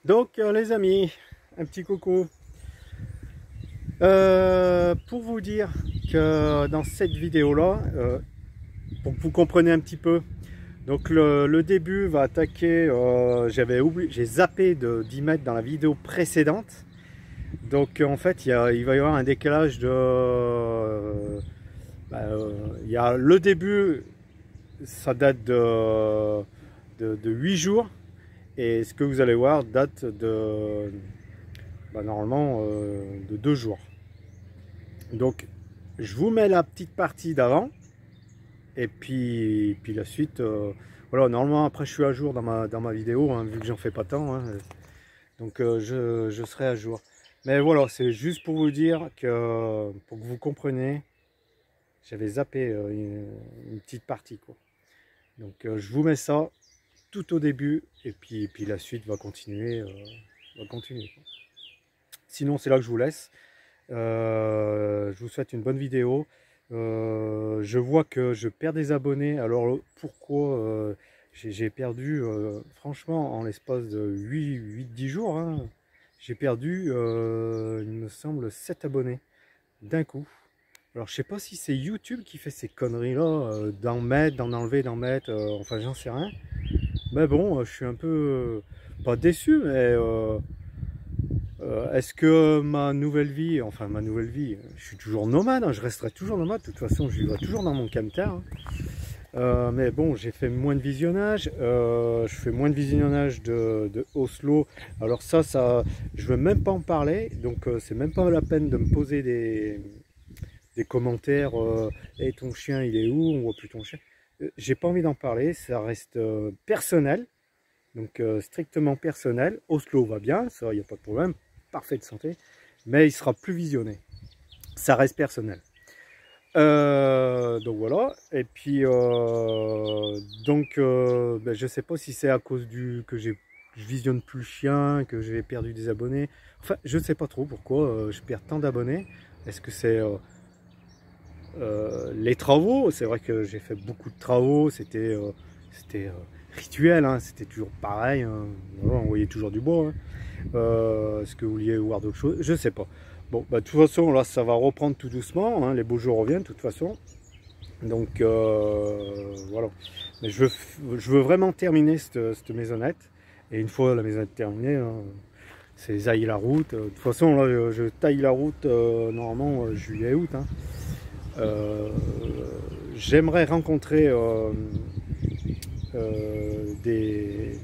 Donc les amis, un petit coucou. Pour vous dire que dans cette vidéo là, pour que vous compreniez un petit peu, donc le début va attaquer, j'avais oublié, j'ai zappé d'y mettre dans la vidéo précédente. Donc en fait il va y avoir un décalage de, il y a le début, ça date de 8 jours. Et ce que vous allez voir date de normalement de 2 jours. Donc je vous mets la petite partie d'avant et puis la suite. Voilà, normalement après je suis à jour dans ma vidéo, hein, vu que j'en fais pas tant. Hein, donc je serai à jour. Mais voilà, c'est juste pour vous dire que pour que vous compreniez, j'avais zappé une petite partie, quoi. Donc je vous mets ça tout au début et puis la suite va continuer. Quoi. Sinon c'est là que je vous laisse. Je vous souhaite une bonne vidéo. Je vois que je perds des abonnés. Alors pourquoi j'ai perdu, franchement, en l'espace de 8-10 jours, hein, j'ai perdu, il me semble, 7 abonnés d'un coup. Alors je sais pas si c'est YouTube qui fait ces conneries là, d'en mettre, d'en enlever, d'en mettre, enfin j'en sais rien. Mais bon, je suis un peu, pas déçu, mais est-ce que ma nouvelle vie, je suis toujours nomade, hein, je resterai toujours nomade, de toute façon je vivrai toujours dans mon camtar. Hein. Mais bon, j'ai fait moins de visionnage, je fais moins de visionnage de Oslo. Alors ça, je veux même pas en parler, donc c'est même pas la peine de me poser des commentaires. Hey, ton chien il est où? On voit plus ton chien. J'ai pas envie d'en parler, ça reste personnel, donc strictement personnel. Oslo va bien, ça il n'y a pas de problème, parfait de santé, mais il sera plus visionné. Ça reste personnel. Donc voilà, et puis je sais pas si c'est à cause que je visionne plus le chien, que j'ai perdu des abonnés. Enfin, je sais pas trop pourquoi je perds tant d'abonnés. Est-ce que c'est les travaux? C'est vrai que j'ai fait beaucoup de travaux, c'était rituel, hein, c'était toujours pareil, hein. Voilà, on voyait toujours du bois. Hein. Est-ce que vous vouliez voir d'autres choses? Je sais pas. Bon, bah, de toute façon, là, ça va reprendre tout doucement. Hein, les beaux jours reviennent, de toute façon. Donc, voilà. Mais je veux vraiment terminer cette maisonnette. Et une fois la maisonnette terminée, hein, c'est zailler la route. De toute façon, là, je taille la route, normalement, juillet-août. Hein. J'aimerais rencontrer des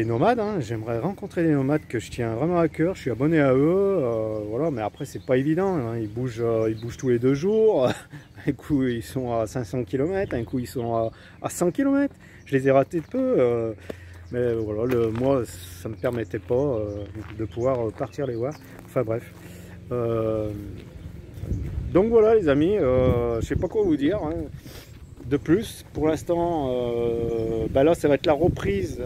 nomades, hein. J'aimerais rencontrer des nomades que je tiens vraiment à cœur, je suis abonné à eux, voilà, mais après c'est pas évident, hein. Ils bougent tous les 2 jours, un coup ils sont à 500 km, un coup ils sont à 100 km, je les ai ratés de peu, mais voilà, moi ça me permettait pas de pouvoir partir les voir, enfin bref. Donc voilà les amis, je sais pas quoi vous dire, hein. De plus, pour l'instant, là ça va être la reprise.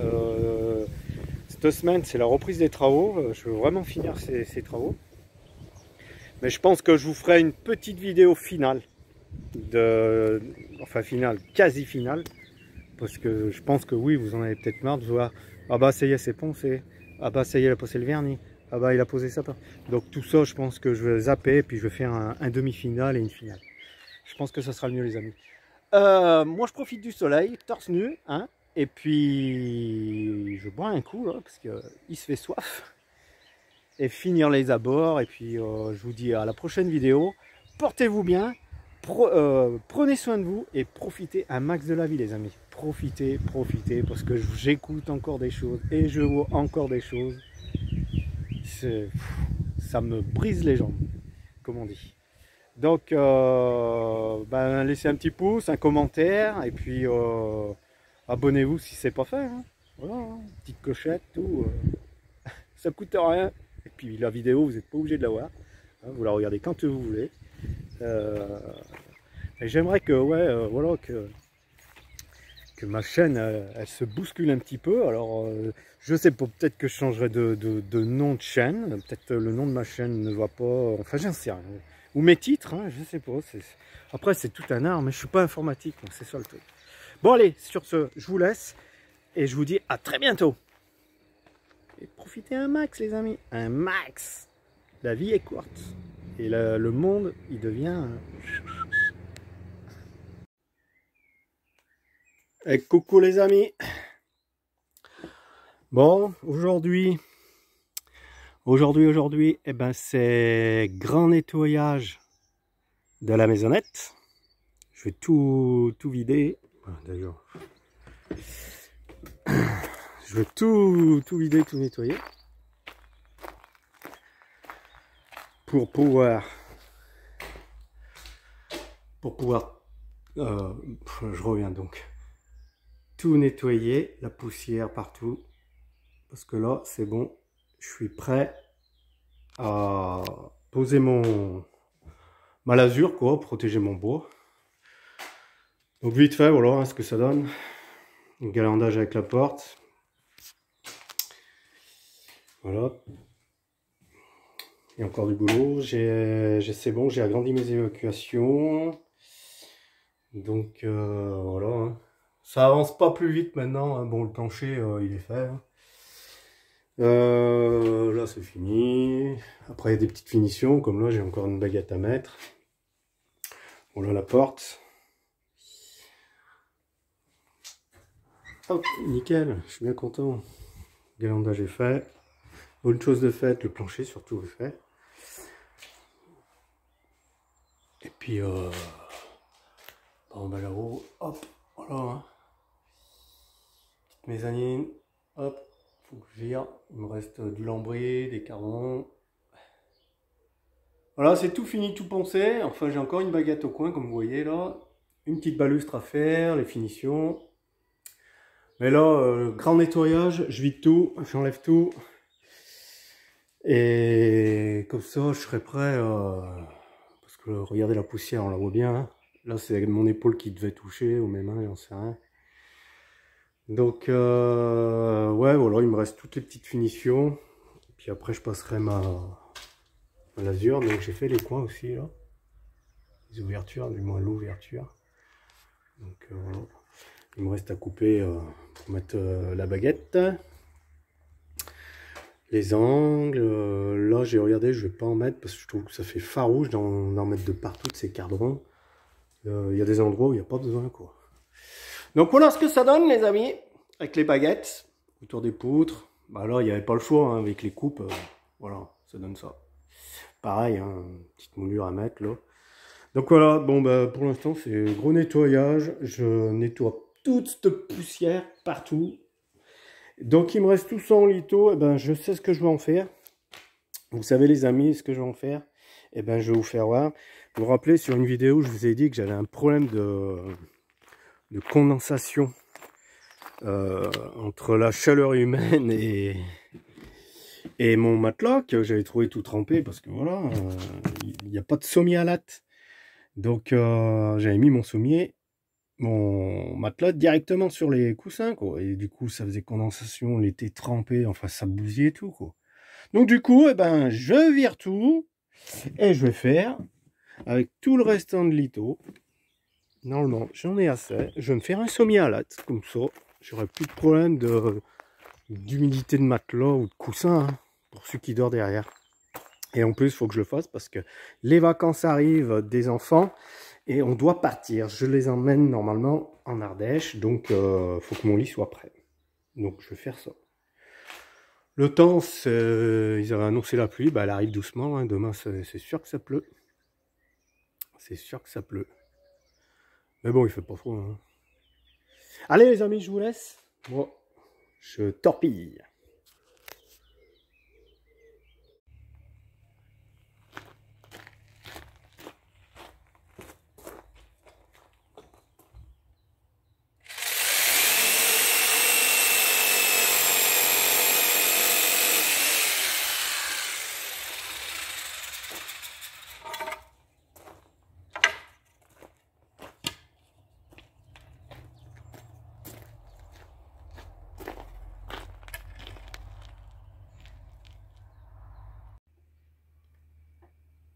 Cette semaine, c'est la reprise des travaux. Je veux vraiment finir ces travaux. Mais je pense que je vous ferai une petite vidéo finale. Enfin finale, quasi finale. Parce que je pense que oui, vous en avez peut-être marre de voir. Ah bah ça y est, c'est poncé. Ah bah ça y est, il a posé le vernis. Ah bah il a posé ça. Donc tout ça, je pense que je vais zapper. Et puis je vais faire un demi-finale et une finale. Je pense que ça sera le mieux les amis. Moi je profite du soleil, torse nu, hein, et puis je bois un coup là, parce qu'il se fait soif, et finir les abords, et puis je vous dis à la prochaine vidéo, portez-vous bien, prenez soin de vous, et profitez un max de la vie les amis, profitez, parce que j'écoute encore des choses, et je vois encore des choses, ça me brise les jambes, comme on dit. Donc, laissez un petit pouce, un commentaire, et puis abonnez-vous si c'est pas fait. Hein. Voilà, hein. Petite clochette, tout. Ça coûte rien. Et puis la vidéo, vous n'êtes pas obligé de la voir. Hein, vous la regardez quand vous voulez. Et j'aimerais que, voilà, que ma chaîne, elle se bouscule un petit peu. Alors, je sais pas, peut-être que je changerai de nom de chaîne. Peut-être le nom de ma chaîne ne va pas. Enfin, j'en sais rien. Ou mes titres, hein, je sais pas. Après, c'est tout un art, mais je suis pas informatique, donc c'est ça le truc. Bon, allez, sur ce, je vous laisse et je vous dis à très bientôt. profiter un max, les amis. Un max. La vie est courte. Et le monde, il devient... Et coucou les amis. Bon, aujourd'hui, eh ben, c'est grand nettoyage de la maisonnette. Je vais tout vider. D'ailleurs, je vais tout vider, tout nettoyer. Pour pouvoir je reviens donc, tout nettoyer, la poussière partout, parce que là c'est bon, je suis prêt à poser ma lasure, quoi, protéger mon bois. Donc vite fait, voilà hein, ce que ça donne. Un galandage avec la porte, voilà. Il y a encore du boulot, c'est bon, j'ai agrandi mes évacuations. Donc voilà, hein. Ça avance pas plus vite maintenant, hein. Bon, le plancher il est fait, hein. Là c'est fini. Après il y a des petites finitions, comme là j'ai encore une baguette à mettre. Voilà la porte. Hop, nickel, je suis bien content. Le galandage est fait. Autre chose de faite, le plancher surtout est fait. Et puis bon bah là-haut, hop, voilà, hein. Petite mezzanine, hop, faut que je vire. Il me reste du lambris, des carrons. Voilà, c'est tout fini, tout pensé. Enfin, j'ai encore une baguette au coin, comme vous voyez là. Une petite balustre à faire, les finitions. Mais là, grand nettoyage, je vide tout, j'enlève tout. Et comme ça, je serai prêt. Parce que regardez la poussière, on la voit bien. Hein. Là, c'est mon épaule qui devait toucher, ou mes mains, j'en sais rien. Donc, ouais, voilà, il me reste toutes les petites finitions. Puis après, je passerai ma lasure. Donc, j'ai fait les coins aussi, là. Les ouvertures, du moins l'ouverture. Donc, voilà. Il me reste à couper pour mettre la baguette. Les angles, là, j'ai regardé, je vais pas en mettre parce que je trouve que ça fait farouche d'en mettre de partout de ces cadrons. Il y a des endroits où il n'y a pas besoin, quoi. Donc voilà ce que ça donne, les amis, avec les baguettes autour des poutres. Bah là, il n'y avait pas le choix, hein, avec les coupes, voilà, ça donne ça. Pareil, hein, petite moulure à mettre là. Donc voilà, bon bah pour l'instant c'est gros nettoyage. Je nettoie toute cette poussière partout. Donc il me reste tout ça en litho. Et ben je sais ce que je vais en faire. Vous savez les amis, ce que je vais en faire. Et ben je vais vous faire voir. Vous vous rappelez sur une vidéo, je vous ai dit que j'avais un problème de condensation entre la chaleur humaine et mon matelas que j'avais trouvé tout trempé parce que voilà, il n'y a pas de sommier à latte. Donc j'avais mis mon sommier, mon matelas directement sur les coussins, quoi. Et du coup ça faisait condensation, il était trempé, enfin ça bousillait tout, quoi. Donc du coup, eh ben, je vire tout et je vais faire avec tout le restant de litho. Normalement j'en ai assez. Je vais me faire un sommier à latte, comme ça j'aurai plus de problème d'humidité de matelas ou de coussin, hein, pour ceux qui dorment derrière. Et en plus, il faut que je le fasse parce que les vacances arrivent des enfants et on doit partir. Je les emmène normalement en Ardèche, donc il faut que mon lit soit prêt. Donc je vais faire ça. Le temps, ils avaient annoncé la pluie, bah, elle arrive doucement. Hein. Demain, c'est sûr que ça pleut. C'est sûr que ça pleut. Mais bon, il fait pas froid. Hein. Allez les amis, je vous laisse. Moi, je torpille.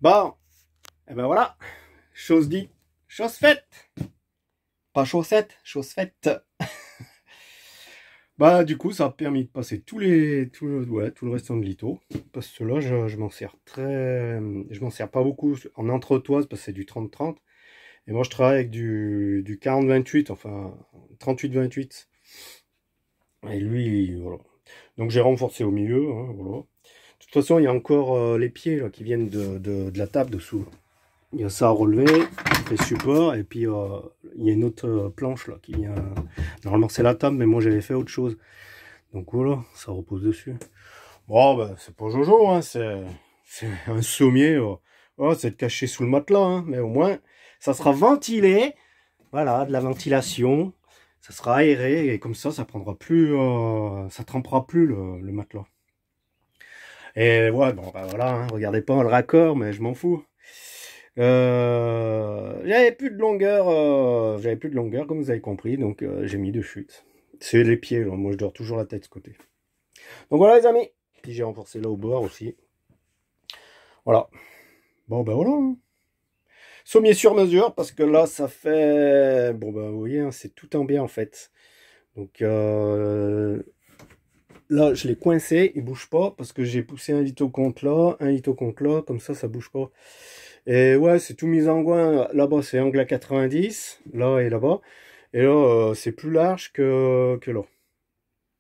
Bon, et ben voilà, chose dit, chose faite. Pas chaussette, chose faite. Bah du coup ça a permis de passer tout le restant de litho. Parce que là je m'en sers je m'en sers pas beaucoup en entretoise parce que c'est du 30-30. Et moi je travaille avec du 40-28, enfin 38-28. Et lui, voilà. Donc j'ai renforcé au milieu, hein, voilà. De toute façon il y a encore les pieds là, qui viennent de la table dessous. Il y a ça à relever, les supports, et puis il y a une autre planche là qui vient. Normalement c'est la table, mais moi j'avais fait autre chose. Donc voilà, ça repose dessus. Bon, ben, c'est pas Jojo, hein, c'est un sommier. Oh, c'est de cacher sous le matelas, hein, mais au moins ça sera ventilé. Voilà, de la ventilation. Ça sera aéré et comme ça prendra plus, ça trempera plus le matelas. Et ouais, bon, ben voilà, hein, regardez pas le raccord, mais je m'en fous. J'avais plus de longueur comme vous avez compris, donc j'ai mis de chute. C'est les pieds, là. Moi je dors toujours la tête de ce côté. Donc voilà les amis, puis j'ai renforcé là au bord aussi. Voilà. Bon ben voilà. Hein. Sommier sur mesure parce que là ça fait, bon ben vous voyez, hein, c'est tout en bien en fait. Donc là je l'ai coincé, il bouge pas parce que j'ai poussé un litho contre là, un litho contre là, comme ça bouge pas. Et ouais, c'est tout mis en coin. Là-bas, c'est angle à 90. Là et là-bas. Et là, c'est plus large que là.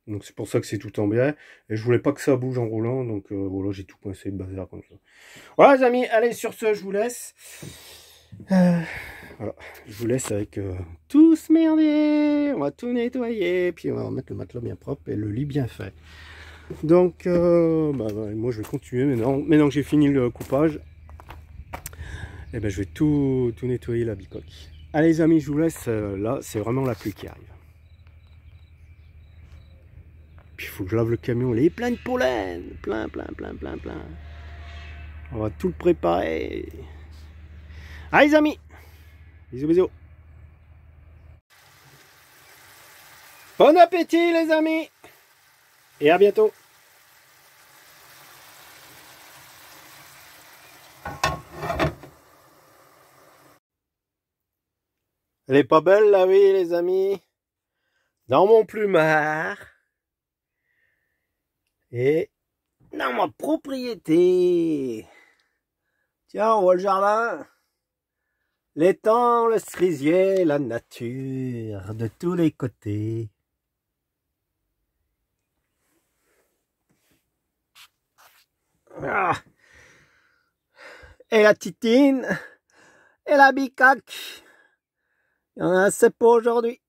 Donc c'est pour ça que c'est tout en biais. Et je voulais pas que ça bouge en roulant. Donc voilà, j'ai tout coincé le bazar comme ça. Voilà les amis, allez sur ce, je vous laisse. Voilà, je vous laisse avec tout ce merdier. On va tout nettoyer. Puis on va mettre le matelas bien propre et le lit bien fait. Donc moi je vais continuer maintenant. Maintenant que j'ai fini le coupage. Et ben je vais tout nettoyer la bicoque. Allez les amis, je vous laisse. Là, c'est vraiment la pluie qui arrive. Puis il faut que je lave le camion. Il est plein de pollen. Plein. On va tout le préparer. Allez les amis. Bisous. Bon appétit les amis. Et à bientôt. Elle est pas belle la vie les amis. Dans mon plumard. Et dans ma propriété. Tiens, on voit le jardin. L'étang, le cerisier, la nature, de tous les côtés. Ah. Et la titine, et la bicoque. Il y en a assez pour aujourd'hui.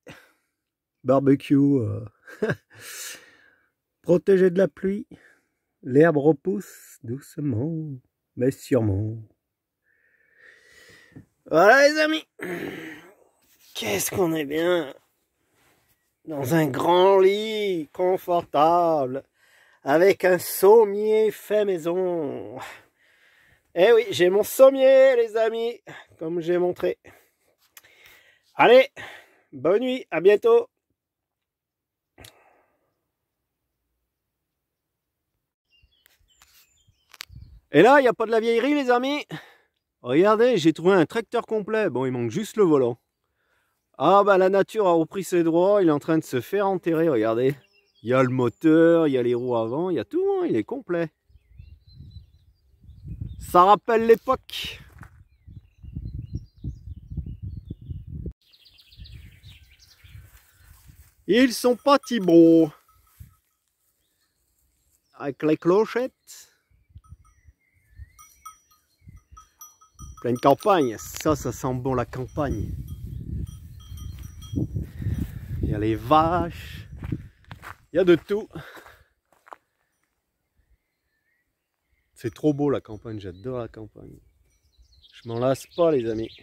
Barbecue. Protégé de la pluie. L'herbe repousse doucement, mais sûrement. Voilà les amis. Qu'est-ce qu'on est bien. Dans un grand lit confortable. Avec un sommier fait maison. Eh oui, j'ai mon sommier les amis. Comme j'ai montré. Allez, bonne nuit, à bientôt. Et là, il n'y a pas de la vieillerie les amis. Regardez, j'ai trouvé un tracteur complet. Bon, il manque juste le volant. Ah bah la nature a repris ses droits. Il est en train de se faire enterrer, regardez. Il y a le moteur, il y a les roues avant, il y a tout, hein, il est complet. Ça rappelle l'époque. Ils sont partis beaux. Avec les clochettes. Pleine campagne, ça sent bon la campagne. Il y a les vaches, il y a de tout. C'est trop beau la campagne, j'adore la campagne. Je m'en lasse pas les amis.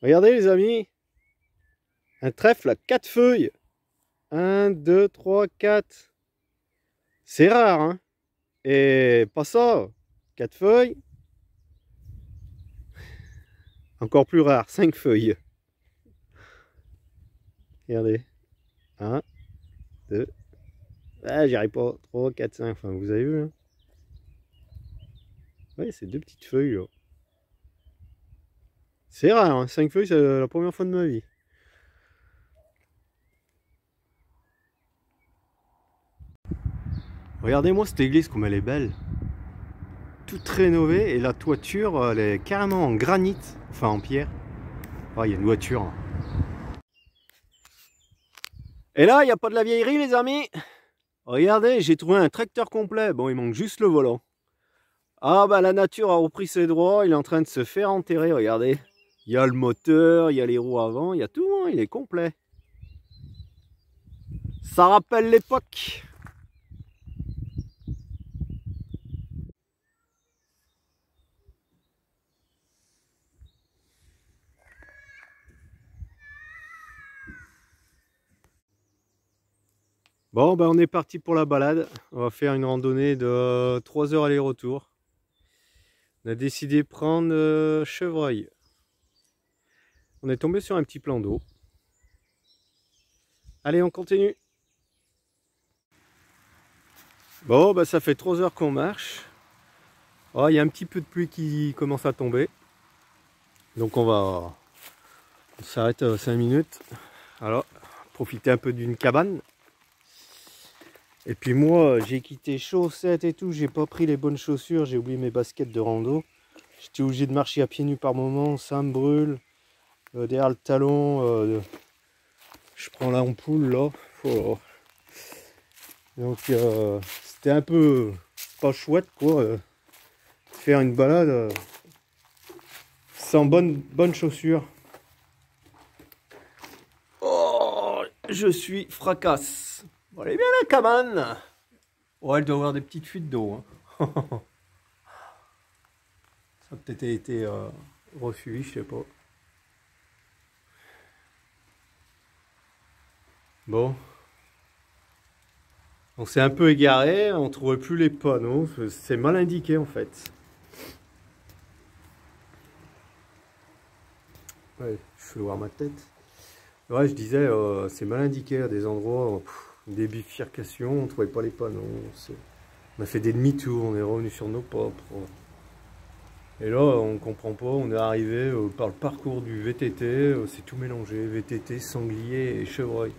Regardez les amis, un trèfle à 4 feuilles. 1, 2, 3, 4. C'est rare, hein. Et pas ça, 4 feuilles. Encore plus rare, 5 feuilles. Regardez. 1, 2, Ah, j'y arrive pas. 3, 4, 5, enfin vous avez vu. Hein. Ouais, c'est deux petites feuilles là. C'est rare, hein. 5 feuilles, c'est la première fois de ma vie. Regardez-moi cette église comme elle est belle. Toute rénovée et la toiture elle est carrément en granit, enfin en pierre. Ah, il y a une voiture. Hein. Et là, il n'y a pas de la vieillerie les amis. Regardez, j'ai trouvé un tracteur complet. Bon, il manque juste le volant. Ah bah la nature a repris ses droits, il est en train de se faire enterrer, regardez. Il y a le moteur, il y a les roues avant, il y a tout, hein, il est complet. Ça rappelle l'époque. Bon, ben on est parti pour la balade. On va faire une randonnée de 3 heures aller-retour. On a décidé de prendre Chevreuil. On est tombé sur un petit plan d'eau. Allez, on continue. Bon, ben ça fait 3 heures qu'on marche. Oh, il y a un petit peu de pluie qui commence à tomber. Donc on s'arrête 5 minutes. Alors, profiter un peu d'une cabane. Et puis moi, j'ai quitté chaussettes et tout, j'ai pas pris les bonnes chaussures, j'ai oublié mes baskets de rando. J'étais obligé de marcher à pieds nus par moment, ça me brûle. Derrière le talon, je prends l'ampoule là. Oh. Donc c'était un peu pas chouette quoi. Faire une balade sans bonnes chaussures. Oh, je suis fracasse. Bon, elle est bien la cabane. Oh, elle doit avoir des petites fuites d'eau. Hein. Ça a peut-être été resuivi, je sais pas. Bon. On s'est un peu égaré, on trouvait plus les panneaux. C'est mal indiqué en fait. Ouais, je fais voir ma tête. Ouais, je disais, c'est mal indiqué à des endroits, des bifurcations, on trouvait pas les panneaux. On a fait des demi-tours, on est revenu sur nos propres. Et là, on comprend pas, on est arrivé par le parcours du VTT, c'est tout mélangé, VTT, sanglier et chevreuil.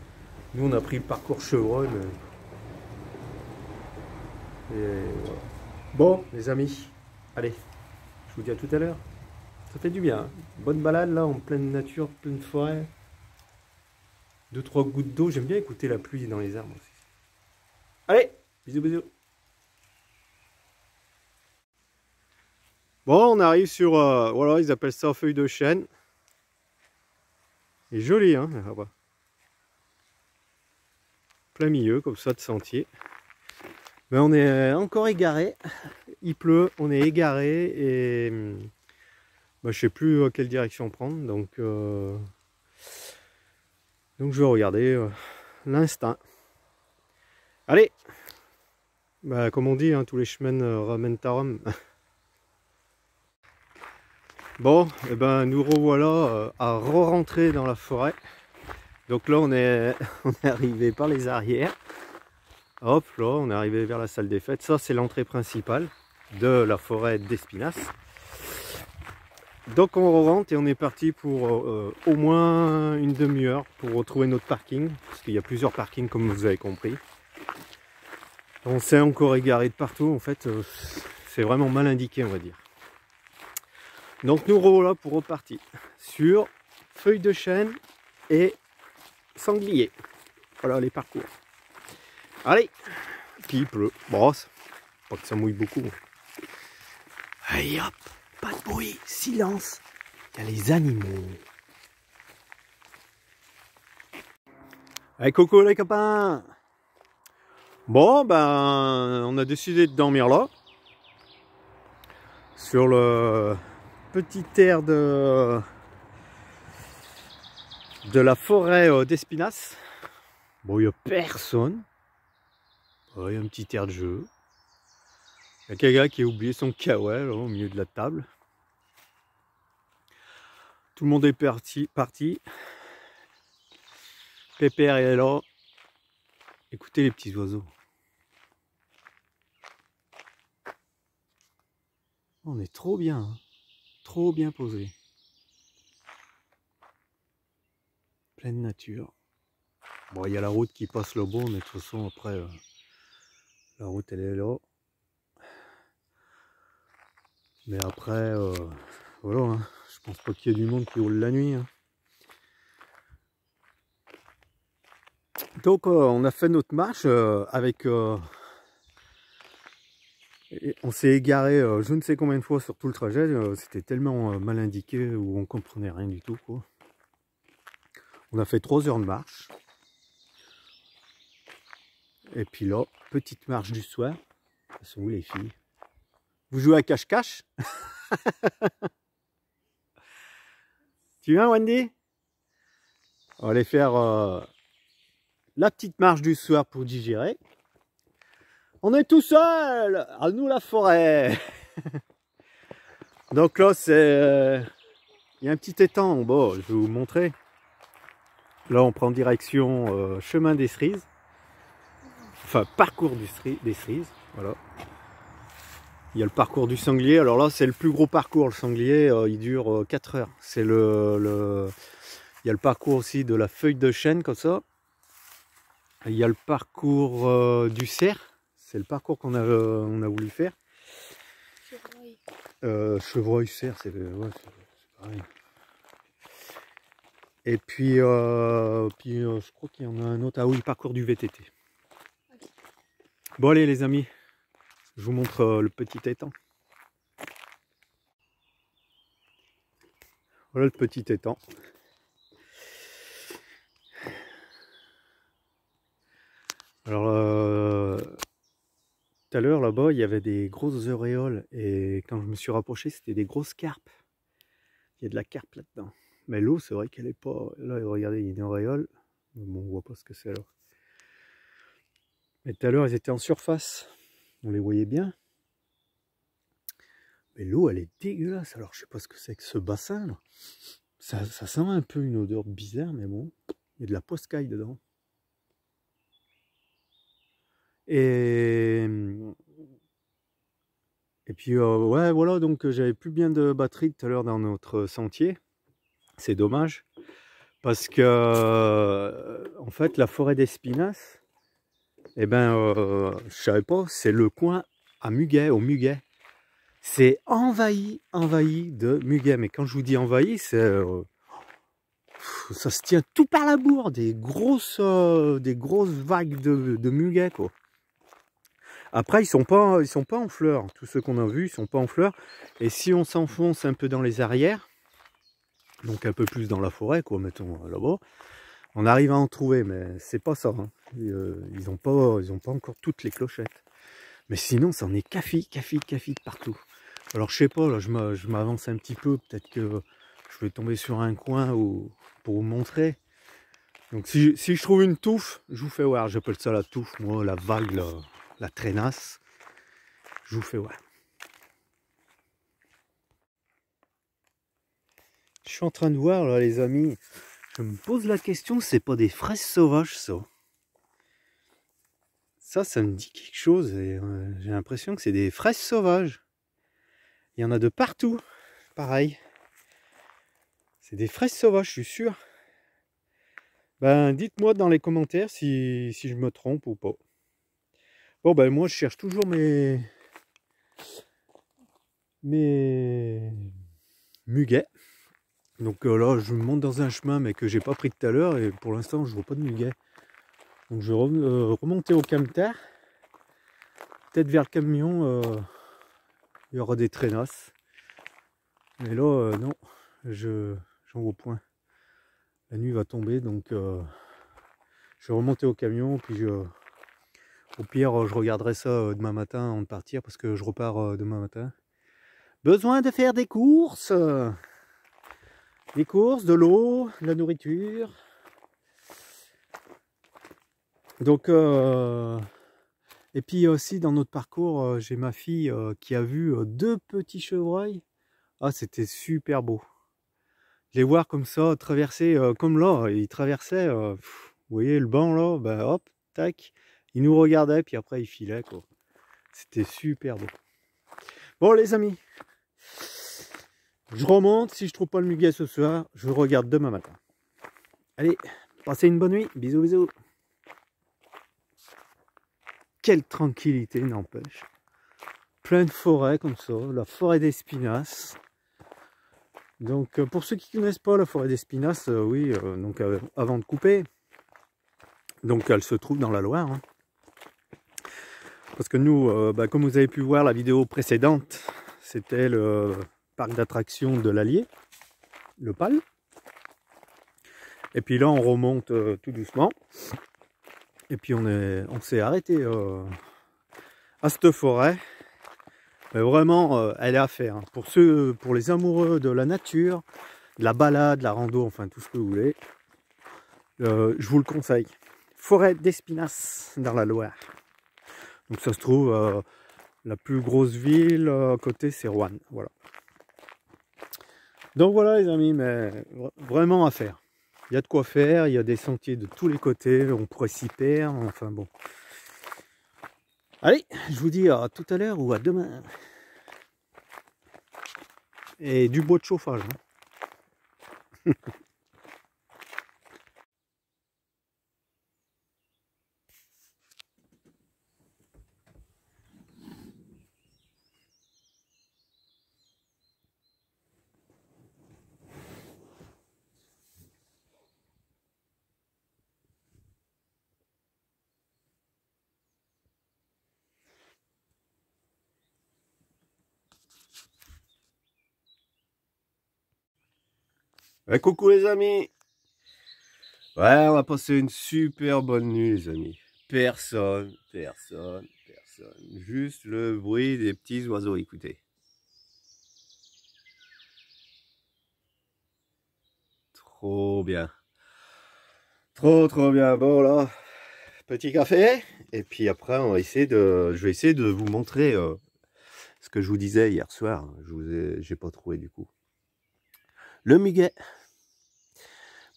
Nous, on a pris le parcours chevreuil, mais... Et voilà. Bon, les amis, allez, je vous dis à tout à l'heure. Ça fait du bien, hein. Bonne balade là, en pleine nature, pleine forêt. 2-3 gouttes d'eau, j'aime bien écouter la pluie dans les arbres aussi. Allez, bisous, bisous. Bon, on arrive sur, voilà, ils appellent ça feuille de chêne. Il est joli, hein, là-bas. Plein milieu, comme ça, de sentier. Mais on est encore égaré. Il pleut, on est égaré et bah, je sais plus quelle direction prendre. Donc je vais regarder l'instinct. Allez, bah, comme on dit, hein, tous les chemins ramènent à Rome. Bon, et ben nous revoilà à re-rentrer dans la forêt. Donc là on est arrivé par les arrières. Hop, là on est arrivé vers la salle des fêtes. Ça c'est l'entrée principale de la forêt d'Espinasse. Donc on rentre et on est parti pour au moins une demi-heure pour retrouver notre parking. Parce qu'il y a plusieurs parkings comme vous avez compris. On s'est encore égaré de partout. En fait c'est vraiment mal indiqué on va dire. Donc nous revoilà pour repartir sur feuilles de chêne et sanglier. Voilà les parcours. Allez, puis il pleut. Bon, pas que ça mouille beaucoup. Allez hop, pas de bruit, silence. Il y a les animaux. Allez coucou les copains. Bon ben on a décidé de dormir là. Sur le petit air de la forêt d'Espinasse. Bon, il n'y a personne. Il y a un petit air de jeu. Il y a quelqu'un qui a oublié son kawaii là, au milieu de la table. Tout le monde est parti. Pépère est là. Écoutez les petits oiseaux. On est trop bien, hein. Trop bien posé. Pleine nature. Bon, il y a la route qui passe là-bas, mais de toute façon, après, la route, elle est là. Mais après, voilà, hein. Je pense pas qu'il y ait du monde qui roule la nuit, hein. Donc, on a fait notre marche avec... on s'est égaré je ne sais combien de fois sur tout le trajet. C'était tellement mal indiqué où on comprenait rien du tout, quoi. On a fait 3 heures de marche. Et puis là, petite marche du soir. Elles sont où les filles? Vous jouez à cache-cache? Tu viens, Wendy? On va aller faire la petite marche du soir pour digérer. On est tout seul, à nous la forêt. Donc là, c'est... il y a un petit étang en bas, je vais vous montrer. Là, on prend direction chemin des Cerises. Enfin, parcours des Cerises, voilà. Il y a le parcours du sanglier. Alors là, c'est le plus gros parcours. Le sanglier, il dure 4 heures. C'est il y a le parcours aussi de la feuille de chêne, comme ça. Il y a le parcours du cerf. C'est le parcours qu'on on a voulu faire. Chevreuil, cerf, c'est ouais, pareil. Et puis, je crois qu'il y en a un autre. Ah oui, parcours du VTT. Bon allez les amis, je vous montre le petit étang. Voilà le petit étang. Alors, tout à l'heure là-bas, il y avait des grosses auréoles et quand je me suis rapproché, c'était des grosses carpes. Il y a de la carpe là-dedans. Mais l'eau, c'est vrai qu'elle est pas... Là, regardez, il y a une auréole. Bon, on voit pas ce que c'est là. Mais tout à l'heure, elles étaient en surface. On les voyait bien. Mais l'eau, elle est dégueulasse. Alors, je sais pas ce que c'est que ce bassin là. Ça sent un peu une odeur bizarre, mais bon. Il y a de la poscaille dedans. Et puis, ouais, voilà. Donc, j'avais plus bien de batterie tout à l'heure dans notre sentier. C'est dommage. Parce que, en fait, la forêt d'Espinasse, eh ben, je savais pas, c'est le coin à Muguet, au Muguet. C'est envahi de muguet. Mais quand je vous dis envahi, c'est ça se tient tout par la bourre, des grosses vagues de muguet, quoi. Après, ils sont pas en fleurs. Tous ceux qu'on a vus, ils sont pas en fleurs. Et si on s'enfonce un peu dans les arrières, donc un peu plus dans la forêt, quoi, mettons là-bas, on arrive à en trouver, mais c'est pas ça, hein. Ils ont pas encore toutes les clochettes. Mais sinon, ça en est café de partout. Alors je sais pas, là je m'avance un petit peu, peut-être que je vais tomber sur un coin pour vous montrer. Donc si je trouve une touffe, je vous fais voir. J'appelle ça la touffe, moi, la vague, la traînasse. Je vous fais voir. Je suis en train de voir là les amis. Je me pose la question, c'est pas des fraises sauvages ça? Ça me dit quelque chose et j'ai l'impression que c'est des fraises sauvages. Il y en a de partout, pareil. C'est des fraises sauvages, je suis sûr. Ben, dites-moi dans les commentaires si je me trompe ou pas. Bon, ben moi, je cherche toujours mes muguets. Donc là, je monte dans un chemin, mais que j'ai pas pris tout à l'heure. Et pour l'instant, je vois pas de muguets. Donc, je vais remonter au camtar. Peut-être vers le camion, il y aura des traînasses. Mais là, non, j'en vois point. La nuit va tomber, donc je vais remonter au camion, puis au pire je regarderai ça demain matin avant de partir, parce que je repars demain matin. Besoin de faire des courses, de l'eau, de la nourriture. Donc, et puis aussi dans notre parcours, j'ai ma fille qui a vu 2 petits chevreuils. Ah, c'était super beau. Les voir comme ça, traverser, comme là, ils traversaient, vous voyez le banc là, ben hop, tac, ils nous regardaient, puis après ils filaient, quoi. C'était super beau. Bon les amis, Je remonte, si je trouve pas le muguet ce soir, je regarde demain matin. Allez, passez une bonne nuit, bisous bisous. Quelle tranquillité n'empêche. Plein de forêts comme ça, la forêt d'Espinasse. Donc pour ceux qui ne connaissent pas la forêt d'Espinasse, oui, donc avant de couper, donc elle se trouve dans la Loire. Hein. Parce que nous, comme vous avez pu voir la vidéo précédente, c'était le parc d'attractions de l'Allier, le PAL. Et puis là on remonte tout doucement. Et puis on s'est arrêté à cette forêt. Mais vraiment, elle est à faire. Hein. Pour les amoureux de la nature, de la balade, la rando, enfin tout ce que vous voulez, je vous le conseille. Forêt d'Espinasse dans la Loire. Donc ça se trouve, la plus grosse ville à côté, c'est Roanne. Voilà. Donc voilà les amis, mais vraiment à faire. Il y a de quoi faire, il y a des sentiers de tous les côtés, on pourrait s'y perdre, enfin bon. Allez, je vous dis à tout à l'heure ou à demain. Et du bois de chauffage. Hein. Coucou les amis. Ouais, on va passer une super bonne nuit les amis. Personne. Juste le bruit des petits oiseaux, écoutez. Trop bien. Trop bien. Bon là, petit café. Et puis après, je vais essayer de vous montrer ce que je vous disais hier soir. J'ai pas trouvé du coup. Le muguet.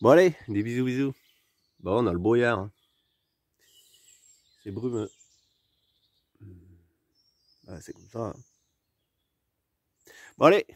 Bon allez, des bisous. Bon, on a le brouillard. Hein. C'est brumeux. Ah, c'est comme ça. Hein. Bon allez.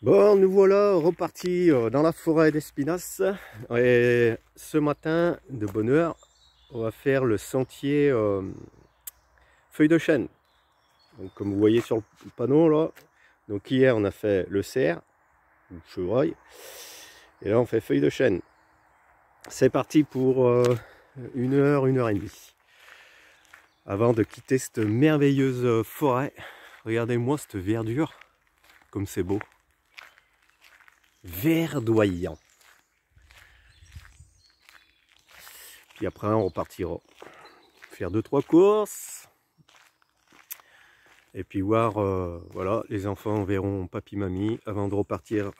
Bon, nous voilà repartis dans la forêt d'Espinasse. Et ce matin, de bonne heure, on va faire le sentier feuille de chêne. Donc, comme vous voyez sur le panneau là, donc hier on a fait le cerf, ou chevreuil, et là on fait feuille de chêne. C'est parti pour 1 heure et demie. Avant de quitter cette merveilleuse forêt, regardez-moi cette verdure, comme c'est beau. Verdoyant. Puis après on repartira faire 2-3 courses et puis voir voilà, les enfants verront papy mamie avant de repartir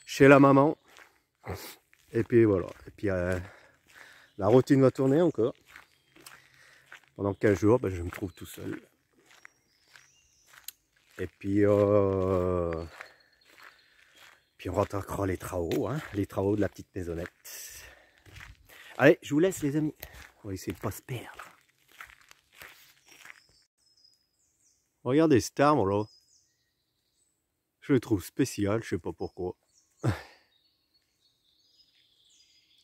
chez la maman. Et puis voilà, et puis la routine va tourner encore pendant 15 jours. Ben, je me trouve tout seul et puis on rattaquera les travaux, hein, les travaux de la petite maisonnette. Allez, je vous laisse les amis. On va essayer de ne pas se perdre. Regardez cet arbre là. Je le trouve spécial, je sais pas pourquoi.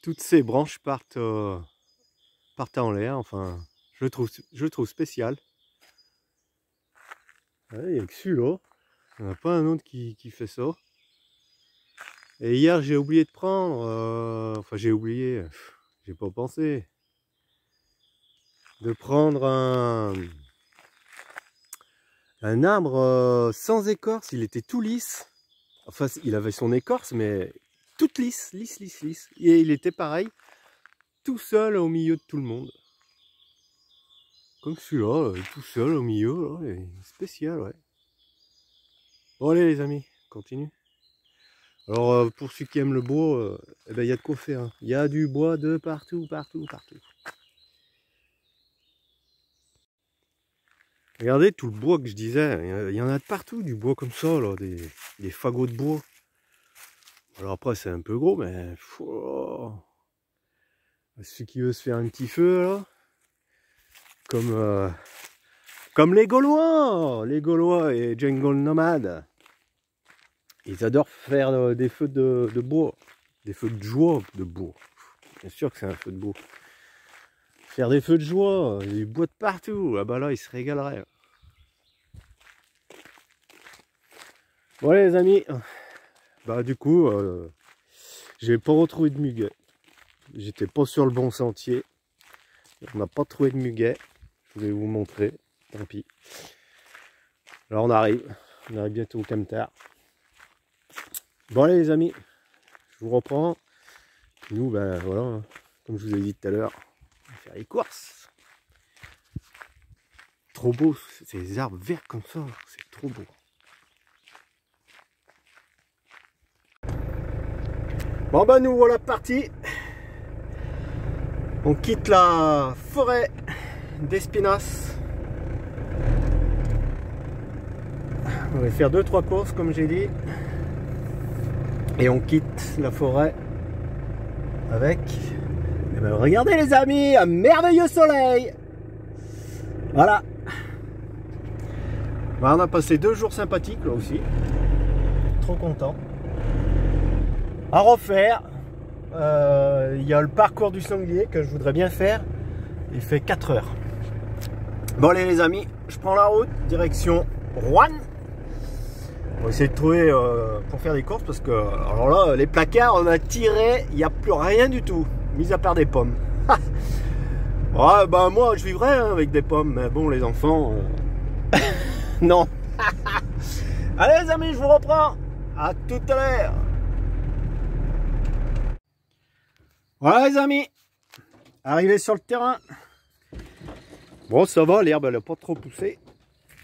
Toutes ces branches partent en l'air, enfin, je le trouve spécial. Ouais, il n'y a que celui-là. Il n'y en a pas un autre qui fait ça. Et hier j'ai oublié de prendre, enfin j'ai oublié, j'ai pas pensé, de prendre un arbre sans écorce. Il était tout lisse. Enfin il avait son écorce mais toute lisse. Et il était pareil, tout seul au milieu de tout le monde. Comme celui-là, tout seul au milieu, là, spécial, ouais. Bon allez les amis, continue. Alors pour ceux qui aiment le bois, eh ben, y a de quoi faire. Hein. Y a du bois de partout, partout, partout. Regardez tout le bois que je disais, il y en a de partout, du bois comme ça, là, des fagots de bois. Alors après c'est un peu gros, mais oh, celui qui veut se faire un petit feu là, comme les Gaulois et Jungle Nomad, ils adorent faire des feux de bois, des feux de joie de bois. Bien sûr que c'est un feu de bois. Faire des feux de joie, du bois de partout, ah bah là ils se régaleraient. Bon les amis, bah du coup, j'ai pas retrouvé de muguet. J'étais pas sur le bon sentier. On n'a pas trouvé de muguet. Je vais vous montrer, tant pis. Alors on arrive bientôt au Camtar. Bon allez les amis, je vous reprends. Nous, ben voilà, comme je vous ai dit tout à l'heure, on va faire les courses. Trop beau, ces arbres verts comme ça, c'est trop beau. Bon bah nous voilà partis. On quitte la forêt d'Espinasse. On va faire 2-3 courses comme j'ai dit. Et on quitte la forêt avec, eh ben, regardez les amis, un merveilleux soleil. Voilà. Bah, on a passé 2 jours sympathiques là aussi. Trop content. À refaire. Il y a le parcours du sanglier que je voudrais bien faire. Il fait 4 heures. Bon allez les amis, je prends la route, direction Roanne. On va essayer de trouver pour faire des courses parce que alors là les placards on a tiré, il n'y a plus rien du tout, mis à part des pommes. Ouais, bah moi je vivrais hein, avec des pommes, mais bon les enfants non. Allez les amis, je vous reprends. À tout à l'heure. Voilà les amis, arrivé sur le terrain. Bon ça va, l'herbe elle n'a pas trop poussé.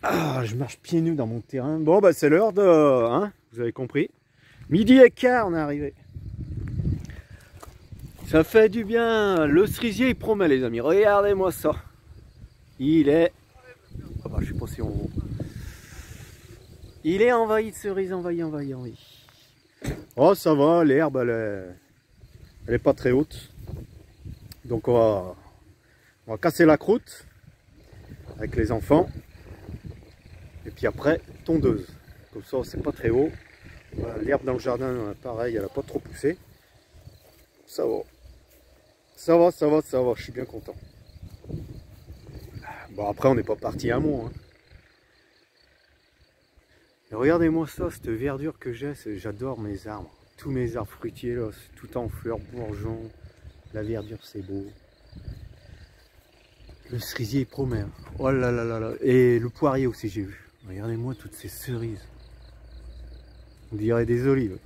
Ah, je marche pieds nus dans mon terrain. Bon bah c'est l'heure de... Hein, vous avez compris. 12h15 on est arrivé. Ça fait du bien. Le cerisier il promet les amis. Regardez-moi ça. Il est... Oh bah je sais pas si on voit. Il est envahi de cerises, envahi. Oh ça va, l'herbe elle est pas très haute. Donc on va casser la croûte avec les enfants. Et puis après, tondeuse. Comme ça, c'est pas très haut. Voilà, l'herbe dans le jardin, pareil, elle n'a pas trop poussé. Ça va. Ça va. Je suis bien content. Bon, après, on n'est pas parti à moi. Hein. Regardez-moi ça, cette verdure que j'ai. J'adore mes arbres. Tous mes arbres fruitiers, là, c'est tout en fleurs, bourgeons. La verdure, c'est beau. Le cerisier, il promet. Hein. Oh là là là là. Et le poirier aussi, j'ai vu. Regardez-moi toutes ces cerises. On dirait des olives.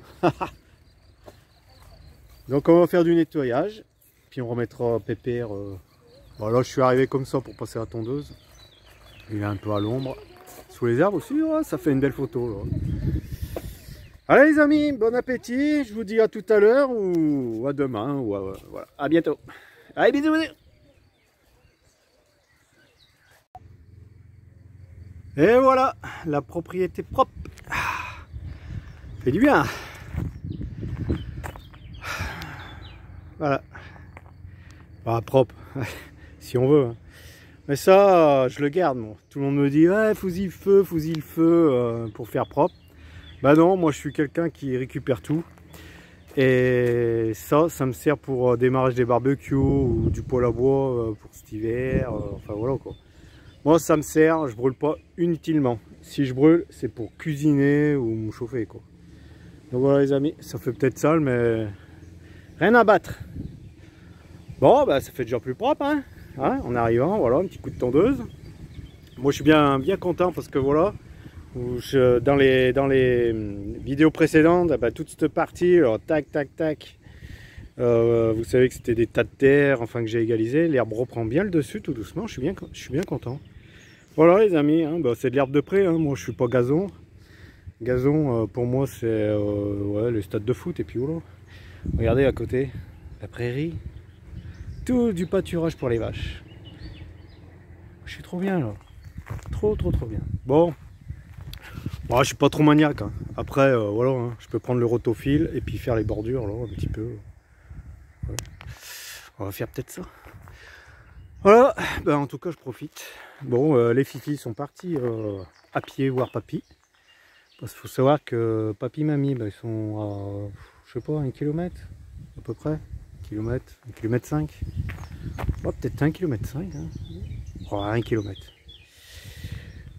Donc on va faire du nettoyage. Puis on remettra pépère. Voilà, je suis arrivé comme ça pour passer la tondeuse. Il est un peu à l'ombre. Sous les arbres aussi, ouais, ça fait une belle photo. Là. Allez les amis, bon appétit. Je vous dis à tout à l'heure ou à demain. Ou voilà. À bientôt. Allez, bisous. Et voilà, la propriété propre. Fait du bien. Voilà. Pas propre, si on veut. Hein. Mais ça, je le garde. Moi. Tout le monde me dit, ouais, fous-y le feu pour faire propre. Bah non, moi je suis quelqu'un qui récupère tout. Et ça me sert pour démarrage des barbecues ou du poêle à bois pour cet hiver. Enfin voilà quoi. Moi ça me sert, je brûle pas inutilement. Si je brûle, c'est pour cuisiner ou me chauffer quoi. Donc voilà les amis, ça fait peut-être sale mais rien à battre. Bon bah ça fait déjà plus propre hein, en arrivant, voilà, un petit coup de tondeuse. Moi je suis bien content parce que voilà, dans les vidéos précédentes, bah, toute cette partie, alors, tac, vous savez que c'était des tas de terre, enfin que j'ai égalisé, l'herbe reprend bien le dessus tout doucement, je suis bien, content. Voilà les amis, hein, bah, c'est de l'herbe de près, hein. Moi je suis pas gazon. Gazon, pour moi, c'est ouais, les stades de foot et puis voilà. Regardez à côté, la prairie. Tout du pâturage pour les vaches. Je suis trop bien là. Trop bien. Bon. Bon, je suis pas trop maniaque. Hein. Après, voilà, hein, je peux prendre le rotofil et puis faire les bordures là, un petit peu. Ouais. On va faire peut-être ça. Voilà, ben, en tout cas je profite. Bon, les fifis sont partis à pied voir papy. Parce qu'il faut savoir que papy et mamie, ben, ils sont à, je sais pas, 1 km à peu près. 1 km 5. Oh, peut-être 1 km 5. Hein. Oh, 1 km.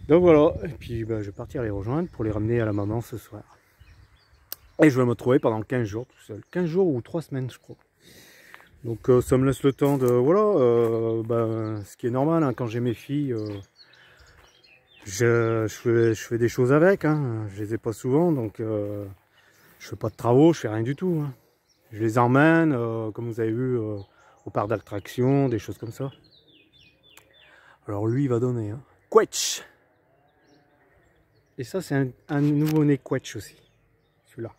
Donc voilà, et puis ben, je vais partir les rejoindre pour les ramener à la maman ce soir. Et je vais me retrouver pendant 15 jours tout seul. 15 jours ou 3 semaines je crois. Donc ça me laisse le temps de, voilà, ben, ce qui est normal hein, quand j'ai mes filles, je fais des choses avec, hein, je les ai pas souvent, donc je fais pas de travaux, je fais rien du tout. Hein. Je les emmène, comme vous avez vu, au parc d'attractions, des choses comme ça. Alors lui il va donner, hein. Quetch. Et ça c'est un nouveau-né Quetch aussi, celui-là.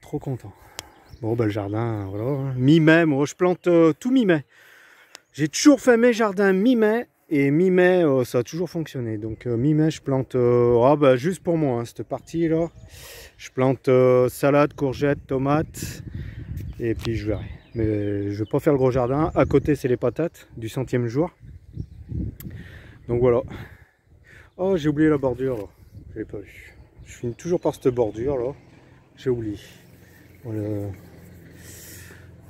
Trop content. Bon ben le jardin, voilà, mi-mai, moi je plante tout mi-mai. J'ai toujours fait mes jardins mi-mai, et mi-mai ça a toujours fonctionné. Donc mi-mai je plante, ben, juste pour moi, hein, cette partie là. Je plante salade, courgettes, tomates, et puis je verrai. Mais je vais pas faire le gros jardin. À côté c'est les patates du 100e jour. Donc voilà. Oh j'ai oublié la bordure là, je l'ai pas vu. Je finis toujours par cette bordure là, j'ai oublié. On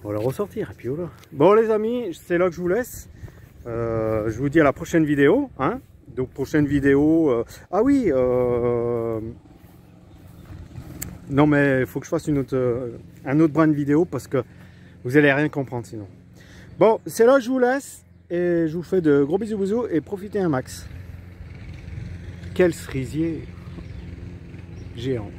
va la ressortir et puis voilà. Bon les amis, c'est là que je vous laisse. Je vous dis à la prochaine vidéo. Hein. Donc prochaine vidéo. Ah oui. Non mais il faut que je fasse un autre brin de vidéo parce que vous allez rien comprendre sinon. Bon, c'est là que je vous laisse et je vous fais de gros bisous et profitez un max. Quel cerisier géant.